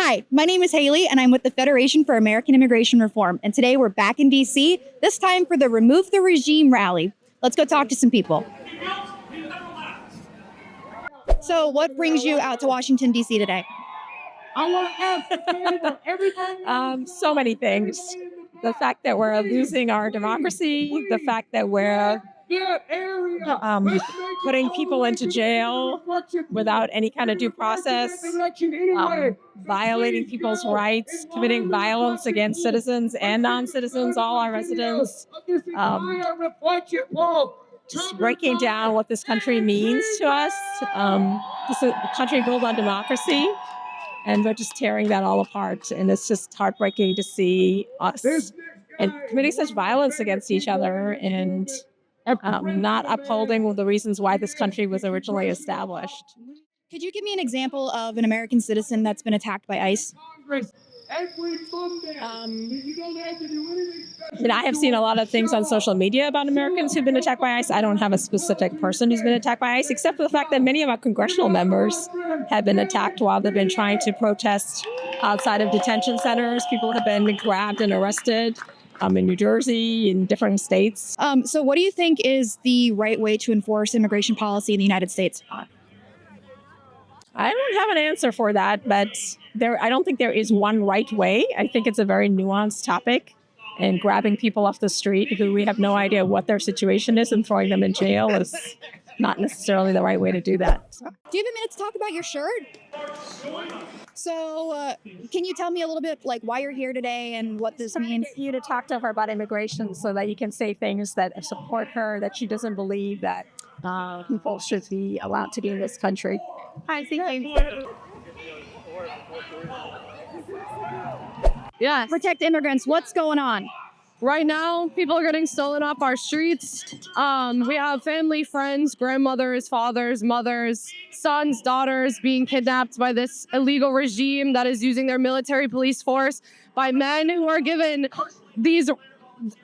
Hi, my name is Hayley, and I'm with the Federation for American Immigration Reform. And today we're back in D.C., this time for the Remove the Regime rally. Let's go talk to some people. So what brings you out to Washington, D.C. today? So many things. The fact that we're losing our democracy, the fact that we're putting people into jail without any kind of due process, violating people's rights, committing violence against citizens and non-citizens, all our residents, just breaking down what this country means to us. This is a country built on democracy, and we're just tearing that all apart. And it's just heartbreaking to see us and committing such violence against each other and not upholding the reasons why this country was originally established. Could you give me an example of an American citizen that's been attacked by ICE? I have seen a lot of things on social media about Americans who've been attacked by ICE. I don't have a specific person who's been attacked by ICE, except for the fact that many of our congressional members have been attacked while they've been trying to protest outside of detention centers. People have been grabbed and arrested in New Jersey, in different states. So what do you think is the right way to enforce immigration policy in the United States? I don't have an answer for that, but I don't think there is one right way. I think it's a very nuanced topic, and grabbing people off the street who we have no idea what their situation is and throwing them in jail is not necessarily the right way to do that. Do you have a minute to talk about your shirt? So can you tell me a little bit like why you're here today and what this means? You to talk to her about immigration so that you can say things that support her, that she doesn't believe that people should be allowed to be in this country. I think Yeah. Protect immigrants. What's going on? Right now, people are getting stolen off our streets. We have family, friends, grandmothers, fathers, mothers, sons, daughters being kidnapped by this illegal regime that is using their military police force by men who are given these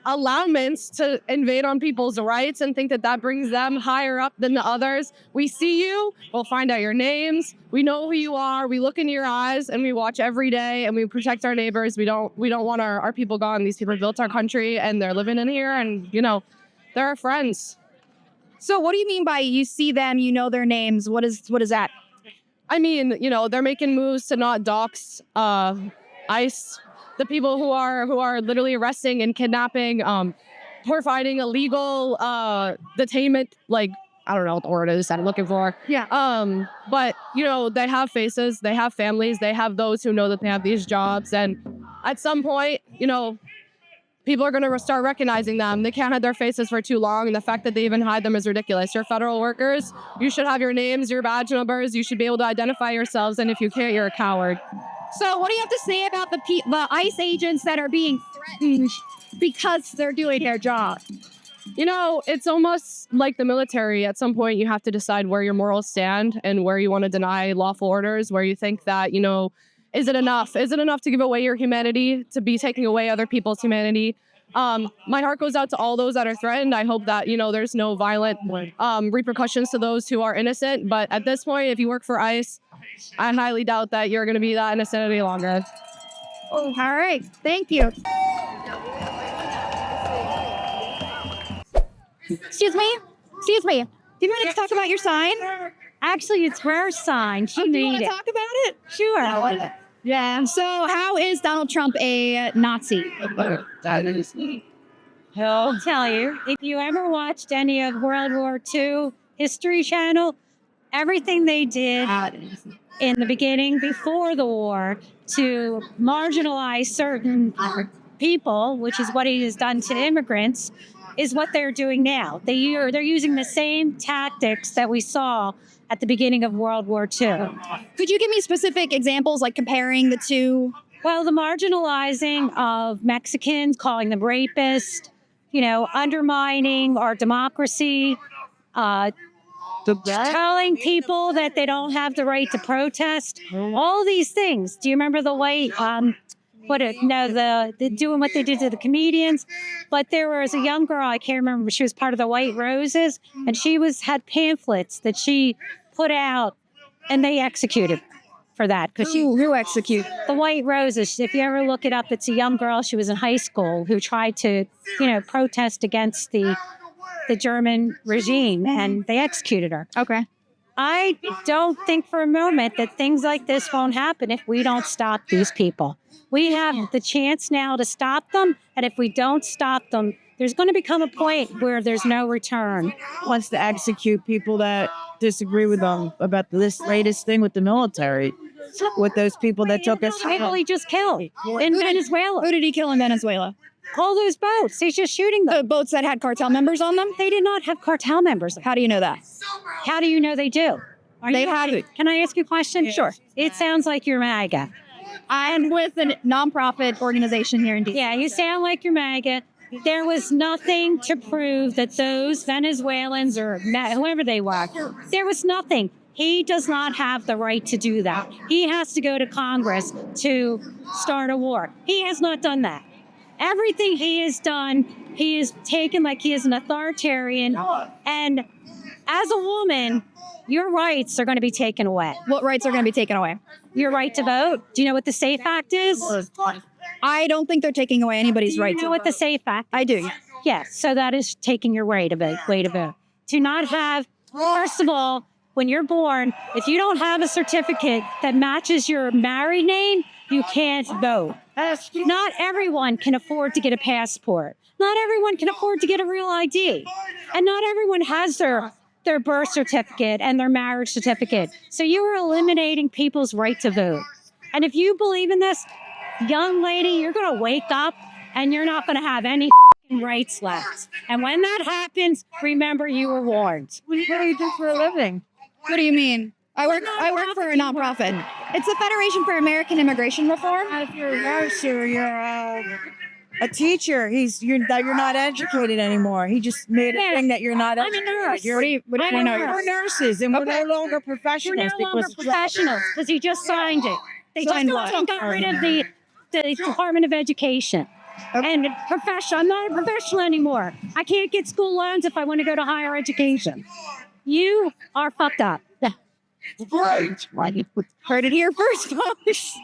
allowments to invade on people's rights and think that that brings them higher up than the others. We see you, we'll find out your names, we know who you are, we look into your eyes, and we watch every day, and we protect our neighbors. We don't want our people gone. These people built our country, and they're living in here, and they're our friends. So what do you mean by you see them, you know their names? What is that? I mean, they're making moves to not dox ICE, the people who are literally arresting and kidnapping, providing illegal detainment, like, I don't know what the word is that I'm looking for. Yeah. But, they have faces, they have families, they have those who know that they have these jobs. And at some point, people are going to start recognizing them. They can't hide their faces for too long. And the fact that they even hide them is ridiculous. You're federal workers. You should have your names, your badge numbers. You should be able to identify yourselves. And if you can't, you're a coward. So what do you have to say about the ICE agents that are being threatened because they're doing their job? It's almost like the military. At some point, you have to decide where your morals stand and where you want to deny lawful orders, where you think that, is it enough? Is it enough to give away your humanity, to be taking away other people's humanity? My heart goes out to all those that are threatened. I hope that, there's no violent repercussions to those who are innocent. But at this point, if you work for ICE, I highly doubt that you're going to be that innocent any longer. Oh, all right. Thank you. Excuse me. Do you want to talk about your sign? Actually, it's her sign. She Do you made want to it. talk about it? Sure. Yeah. So how is Donald Trump a Nazi? He'll tell you. If you ever watched any of World War II History Channel, everything they did in the beginning, before the war, to marginalize certain people, which is what he has done to immigrants, is what they're doing now. They're using the same tactics that we saw at the beginning of World War II. Could you give me specific examples, like comparing the two? Well, the marginalizing of Mexicans, calling them rapists, undermining our democracy, telling people that they don't have the right to protest, all these things. Do you remember the white, doing what they did to the comedians? But there was a young girl, I can't remember, she was part of the White Roses, and she had pamphlets that she put out, and they executed her. for that because Who execute? the White Roses. If you ever look it up, it's a young girl. She was in high school who tried to, protest against the German regime, and they executed her. Okay. I don't think for a moment that things like this won't happen if we don't stop these people. We have the chance now to stop them, and if we don't stop them, there's going to become a point where there's no return. Wants to execute people that disagree with them about this latest thing with the military, with those people that took us. People he just killed in Venezuela. Who did he kill in Venezuela? All those boats. He's just shooting them. The boats that had cartel members on them? They did not have cartel members. How do you know that? How do you know they do? They had it. Can I ask you a question? Sure. It sounds like you're MAGA. I'm with a nonprofit organization here in D.C. Yeah, you sound like you're MAGA. There was nothing to prove that those Venezuelans or whoever they were, there was nothing. He does not have the right to do that. He has to go to Congress to start a war. He has not done that. Everything he has done, he is taken like he is an authoritarian. And as a woman, your rights are going to be taken away. What rights are going to be taken away? Your right to vote. Do you know what the SAFE Act is? I don't think they're taking away anybody's right Do you to know what the SAFE Act is? I do. Yes. So that is taking your right to vote. To not have, first of all, when you're born, if you don't have a certificate that matches your married name, you can't vote. Not everyone can afford to get a passport. Not everyone can afford to get a real ID. And not everyone has their birth certificate and their marriage certificate. So you are eliminating people's right to vote. And if you believe in this, young lady, you're going to wake up and you're not going to have any rights left. And when that happens, remember you were warned. What do you do for a living? What do you mean? I work for a nonprofit. It's the Federation for American Immigration Reform. If you're a nurse or you're a teacher, you're not educated anymore. He just made a thing that you're not I'm a educated. nurse. We're nurses, and we're no longer professionals. We're no longer professionals because he just signed it. They Signed just what? got rid of the Department of Education. And I'm not a professional anymore. I can't get school loans if I want to go to higher education. You are fucked up. Right. Heard it here first, folks.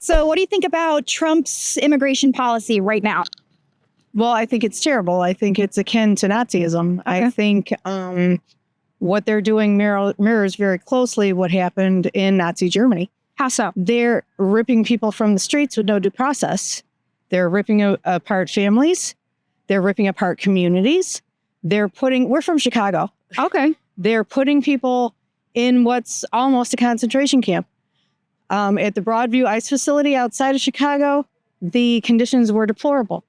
So what do you think about Trump's immigration policy right now? Well, I think it's terrible. I think it's akin to Nazism. Okay. I think what they're doing mirrors very closely what happened in Nazi Germany. How so? They're ripping people from the streets with no due process. They're ripping apart families. They're ripping apart communities. We're from Chicago. Okay. They're putting people in what's almost a concentration camp. At the Broadview ICE facility outside of Chicago, the conditions were deplorable.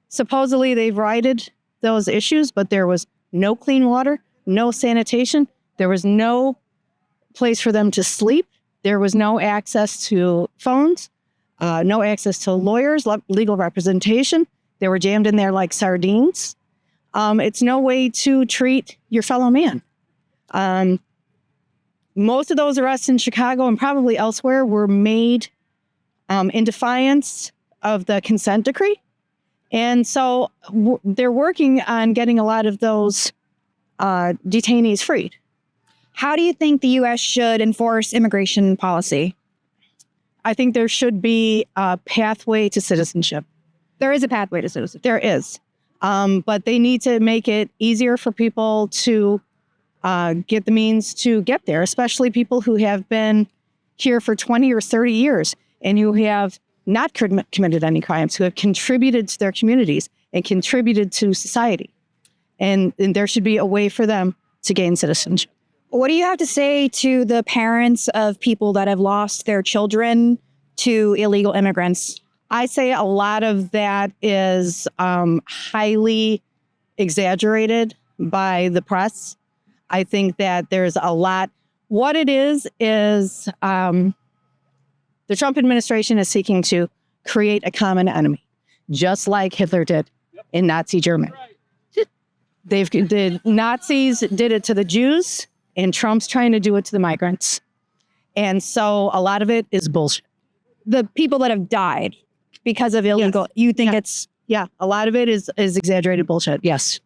Supposedly they've righted those issues, but there was no clean water, no sanitation. There was no place for them to sleep. There was no access to phones, no access to lawyers, legal representation. They were jammed in there like sardines. It's no way to treat your fellow man. Most of those arrests in Chicago and probably elsewhere were made in defiance of the consent decree. And so they're working on getting a lot of those detainees freed. How do you think the U.S. should enforce immigration policy? I think there should be a pathway to citizenship. There is a pathway to citizenship. There is. But they need to make it easier for people to get the means to get there, especially people who have been here for 20 or 30 years and who have not committed any crimes, who have contributed to their communities and contributed to society. And there should be a way for them to gain citizenship. What do you have to say to the parents of people that have lost their children to illegal immigrants? I say a lot of that is highly exaggerated by the press. I think that there's a lot. What it is the Trump administration is seeking to create a common enemy, just like Hitler did in Nazi Germany. The Nazis did it to the Jews, and Trump's trying to do it to the migrants. And so a lot of it is bullshit. The people that have died because of illegal, Yes. you think it's... Yeah, a lot of it is exaggerated bullshit, yes.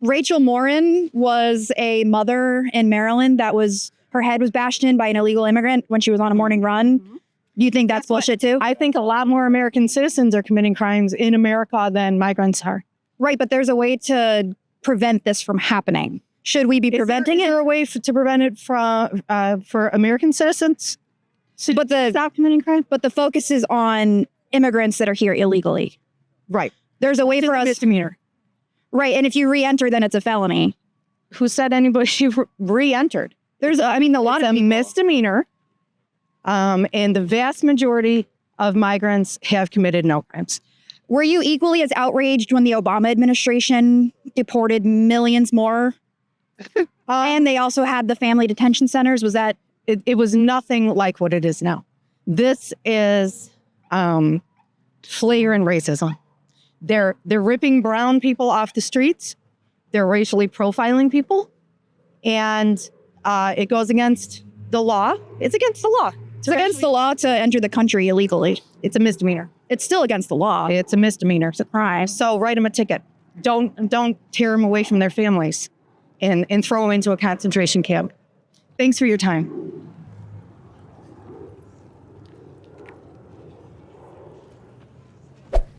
Rachel Morin was a mother in Maryland that was her head was bashed in by an illegal immigrant when she was on a morning run. Do you think that's bullshit too? I think a lot more American citizens are committing crimes in America than migrants are. Right, but there's a way to prevent this from happening. Should we be preventing Is there a way to prevent it from for American citizens? But Stop committing crime? but the focus is on immigrants that are here illegally. Right. There's a way for us, Misdemeanor. right? And if you re-enter, then it's a felony. Who said anybody re-entered? There's, I mean, a lot It's of a people. misdemeanor. And the vast majority of migrants have committed no crimes. Were you equally as outraged when the Obama administration deported millions more? And they also had the family detention centers. Was that? It was nothing like what it is now. This is flagrant racism. They're ripping brown people off the streets. They're racially profiling people. And it goes against the law. It's against the law. It's against the law to enter the country illegally. It's a misdemeanor. It's still against the law. It's a misdemeanor. It's a crime. So write them a ticket. Don't tear them away from their families and throw them into a concentration camp. Thanks for your time.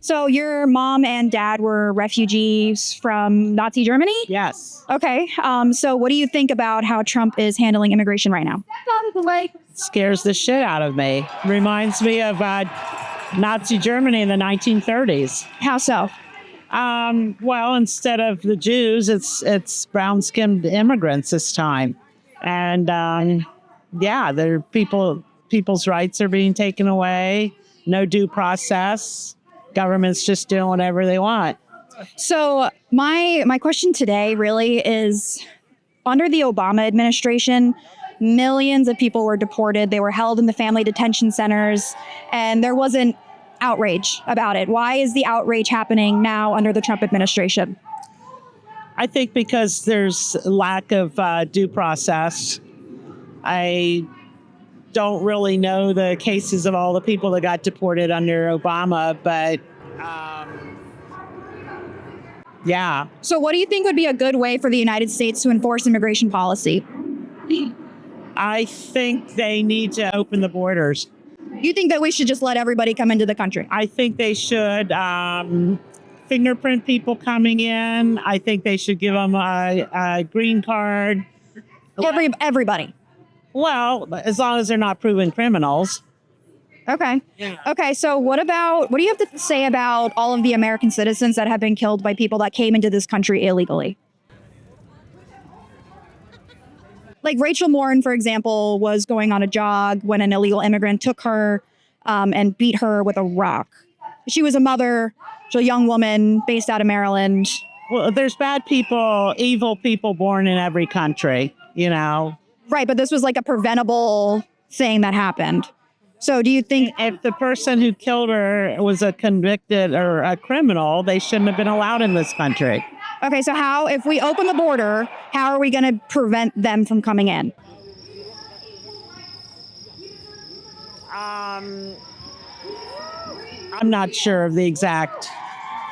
So your mom and dad were refugees from Nazi Germany? Yes. Okay. So what do you think about how Trump is handling immigration right now? Scares the shit out of me. Reminds me of Nazi Germany in the 1930s. How so? Well, instead of the Jews, it's brown-skinned immigrants this time. And yeah, people's rights are being taken away. No due process. Government's just doing whatever they want. So my question today really is, under the Obama administration, millions of people were deported. They were held in the family detention centers, and there wasn't outrage about it. Why is the outrage happening now under the Trump administration? I think because there's lack of due process. I don't really know the cases of all the people that got deported under Obama, but yeah. So what do you think would be a good way for the United States to enforce immigration policy? I think they need to open the borders. You think that we should just let everybody come into the country? I think they should fingerprint people coming in. I think they should give them a green card. Everybody. Well, as long as they're not proven criminals. Okay. Yeah. Okay. So what do you have to say about all of the American citizens that have been killed by people that came into this country illegally? Like Rachel Morin, for example, was going on a jog when an illegal immigrant took her and beat her with a rock. She was a mother, she's a young woman based out of Maryland. Well, there's bad people, evil people born in every country, you know. Right, but this was like a preventable thing that happened. So do you think If the person who killed her was a convicted or a criminal, they shouldn't have been allowed in this country. Okay, so if we open the border, how are we going to prevent them from coming in? I'm not sure of the exact.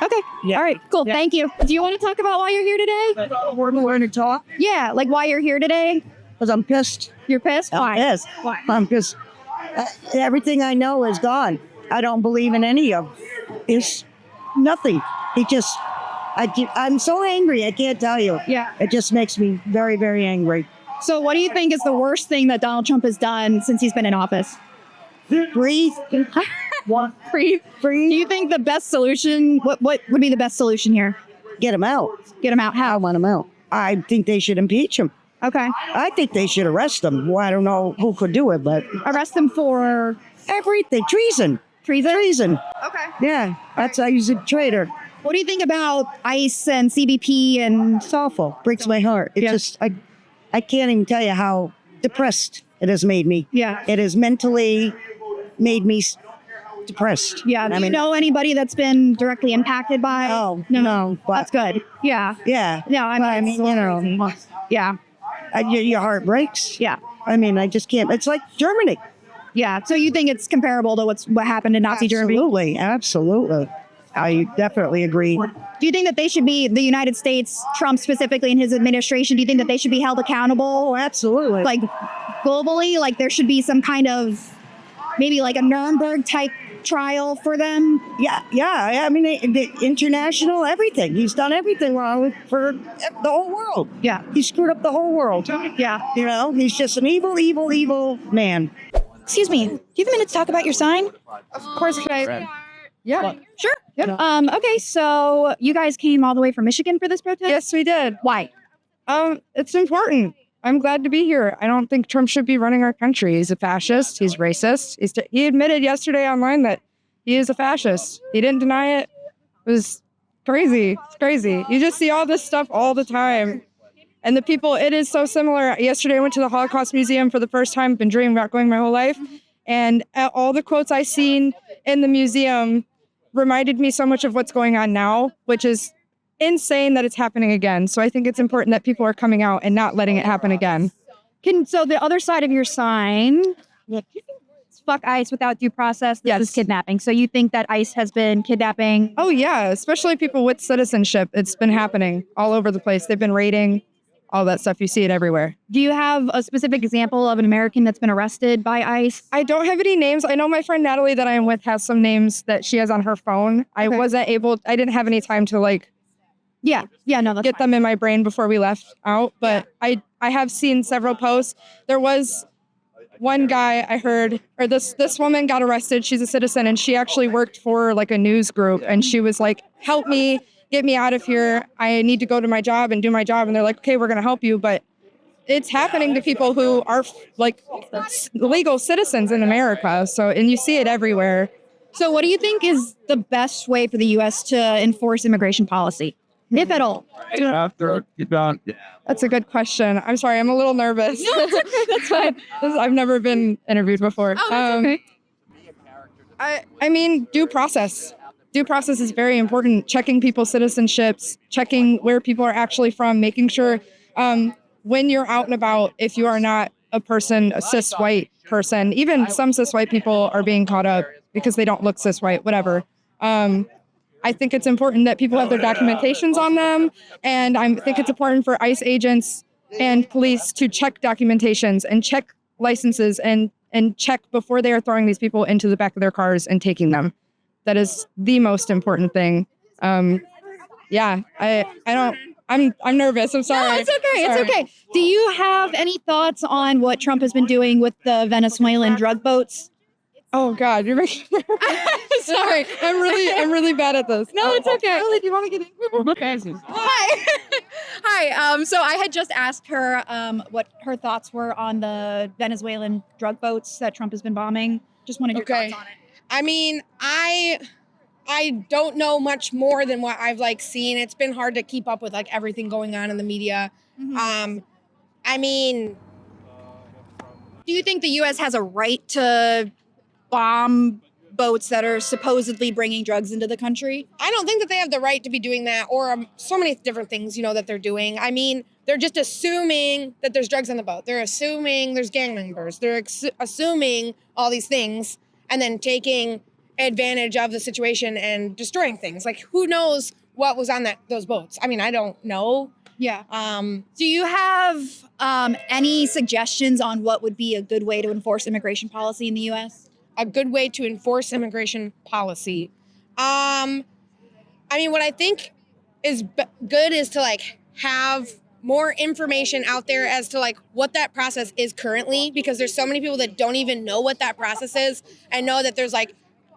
Okay. Yeah. All right, cool. Yeah. Thank you. Do you want to talk about why you're here today? We're going to talk Yeah, like why you're here today? because I'm pissed. You're pissed? Why? I'm pissed. Why? I'm pissed. Everything I know is gone. I don't believe in any of it. It's nothing. I'm so angry. I can't tell you. Yeah. It just makes me very, very angry. So what do you think is the worst thing that Donald Trump has done since he's been in office? Breathe. Breathe. Do Breathe. you think the best solution, what would be the best solution here? Get him out. Get him out. I How? want him out. I think they should impeach him. Okay. I think they should arrest him. Well, I don't know who could do it, but Arrest him for everything. Treason. treason? Treason. Okay. Yeah. That's how he's a traitor. What do you think about ICE and CBP and It's awful. Breaks my heart. It Yeah. just, I can't even tell you how depressed it has made me. Yeah. It has mentally made me depressed. Yeah. Do I you mean, know anybody that's been directly impacted by? no, but That's good. Yeah. yeah. No, I mean, yeah. Your heart breaks. Yeah. I mean, I just can't. It's like Germany. Yeah. So you think it's comparable to what happened in Nazi Germany? Absolutely. Absolutely. I definitely agree. Do you think that they should be, the United States, Trump specifically and his administration, do you think that they should be held accountable? Oh, absolutely. Like globally, like there should be some kind of, maybe like a Nuremberg type trial for them? Yeah. I mean, the international, everything. He's done everything wrong for the whole world. Yeah. He screwed up the whole world. Yeah. You know, he's just an evil man. Excuse me, do you have a minute to talk about your sign? Of course, can I? Yeah. Sure. Okay, so you guys came all the way from Michigan for this protest? Yes, we did. Why? It's important. I'm glad to be here. I don't think Trump should be running our country. He's a fascist. He's racist. He admitted yesterday online that he is a fascist. He didn't deny it. It was crazy. It's crazy. You just see all this stuff all the time. And the people, it is so similar. Yesterday I went to the Holocaust Museum for the first time. Been dreaming about going my whole life. And all the quotes I seen in the museum reminded me so much of what's going on now, which is insane that it's happening again. So I think it's important that people are coming out and not letting it happen again. So the other side of your sign, fuck ICE without due process. This is kidnapping. So you think that ICE has been kidnapping? Oh yeah, especially people with citizenship. It's been happening all over the place. They've been raiding, all that stuff. You see it everywhere. Do you have a specific example of an American that's been arrested by ICE? I don't have any names. I know my friend Natalie that I am with has some names that she has on her phone. I didn't have any time to get them in my brain before we left out. But I have seen several posts. There was one guy I heard, or this woman got arrested. She's a citizen and she actually worked for like a news group. And she was like, help me, get me out of here. I need to go to my job and do my job. And they're like, okay, we're going to help you. But it's happening to people who are like legal citizens in America. So, and you see it everywhere. So what do you think is the best way for the U.S. to enforce immigration policy, if at all? That's a good question. I'm sorry, I'm a little nervous. No, it's okay. That's fine. I've never been interviewed before. Oh, that's okay. I mean, due process. Due process is very important. Checking people's citizenships, checking where people are actually from, making sure when you're out and about, if you are not a cis white person, even some cis white people are being caught up because they don't look cis white, whatever. I think it's important that people have their documentations on them. And I think it's important for ICE agents and police to check documentations and check licenses and check before they are throwing these people into the back of their cars and taking them. That is the most important thing. I'm nervous. I'm sorry. No, it's okay. It's okay. Do you have any thoughts on what Trump has been doing with the Venezuelan drug boats? Oh God, you're making me sorry. I'm really bad at this. No, it's okay. Hayley, do you want to get in? Hi. Hi. So I had just asked her what her thoughts were on the Venezuelan drug boats that Trump has been bombing. Just wanted your thoughts on it. I mean, I don't know much more than what I've seen. It's been hard to keep up with everything going on in the media. Mm-hmm. I mean, do you think the U.S. has a right to bomb boats that are supposedly bringing drugs into the country? I don't think that they have the right to be doing that, or so many different things, that they're doing. I mean, they're just assuming that there's drugs on the boat. They're assuming there's gang members. They're assuming all these things and then taking advantage of the situation and destroying things. Who knows what was on those boats? I mean, I don't know. Yeah. Do you have any suggestions on what would be a good way to enforce immigration policy in the U.S.? A good way to enforce immigration policy. I mean, what I think is good is to have more information out there as to what that process is currently, because there's so many people that don't even know what that process is and know that there's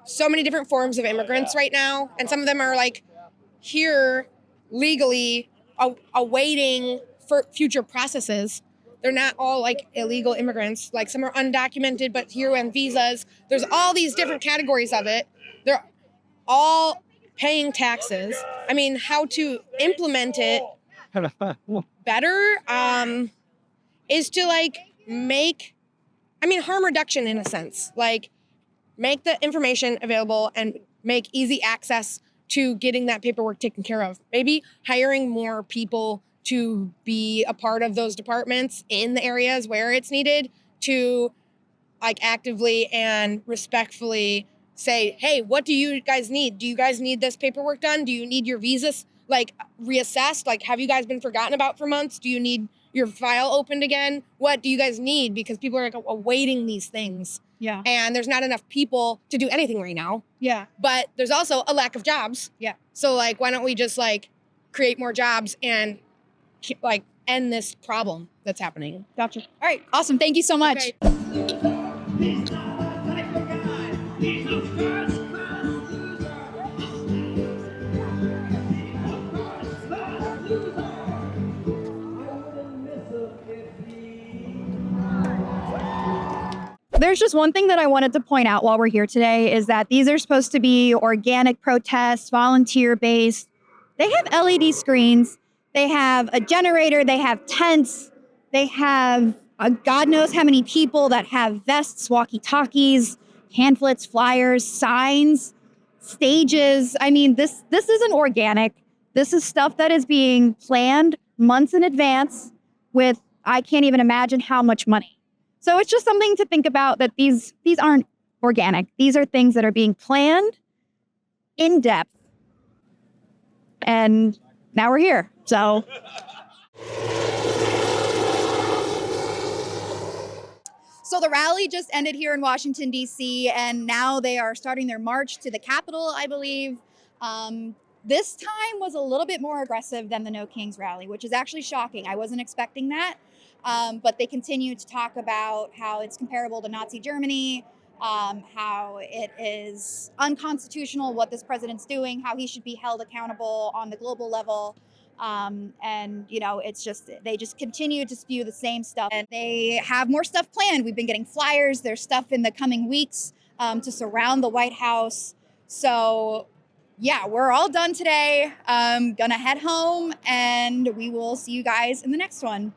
so many different forms of immigrants right now. And some of them are here legally awaiting for future processes. They're not all illegal immigrants. Some are undocumented, but here on visas. There's all these different categories of it. They're all paying taxes. I mean, how to implement it better is to make, harm reduction in a sense. Make the information available and make easy access to getting that paperwork taken care of. Maybe hiring more people to be a part of those departments in the areas where it's needed to actively and respectfully say, hey, what do you guys need? Do you guys need this paperwork done? Do you need your visas like reassessed? Like, have you guys been forgotten about for months? Do you need your file opened again? What do you guys need? Because people are like awaiting these things. Yeah. And there's not enough people to do anything right now. Yeah. But there's also a lack of jobs. Yeah. So like, why don't we just like create more jobs and like end this problem that's happening? Gotcha. All right. Awesome. Thank you so much. Okay. There's just one thing that I wanted to point out while we're here today is that these are supposed to be organic protests, volunteer-based. They have LED screens. They have a generator. They have tents. They have God knows how many people that have vests, walkie-talkies, pamphlets, flyers, signs, stages. I mean, this isn't organic. This is stuff that is being planned months in advance with, I can't even imagine how much money. So it's just something to think about, that these aren't organic. These are things that are being planned in depth. And now we're here. So the rally just ended here in Washington, D.C., and now they are starting their march to the Capitol, I believe. This time was a little bit more aggressive than the No Kings rally, which is actually shocking. I wasn't expecting that. But they continue to talk about how it's comparable to Nazi Germany, how it is unconstitutional what this president's doing, how he should be held accountable on the global level. And, you know, it's just, they just continue to spew the same stuff. And they have more stuff planned. We've been getting flyers. There's stuff in the coming weeks to surround the White House. So, yeah, we're all done today. Gonna head home, and we will see you guys in the next one.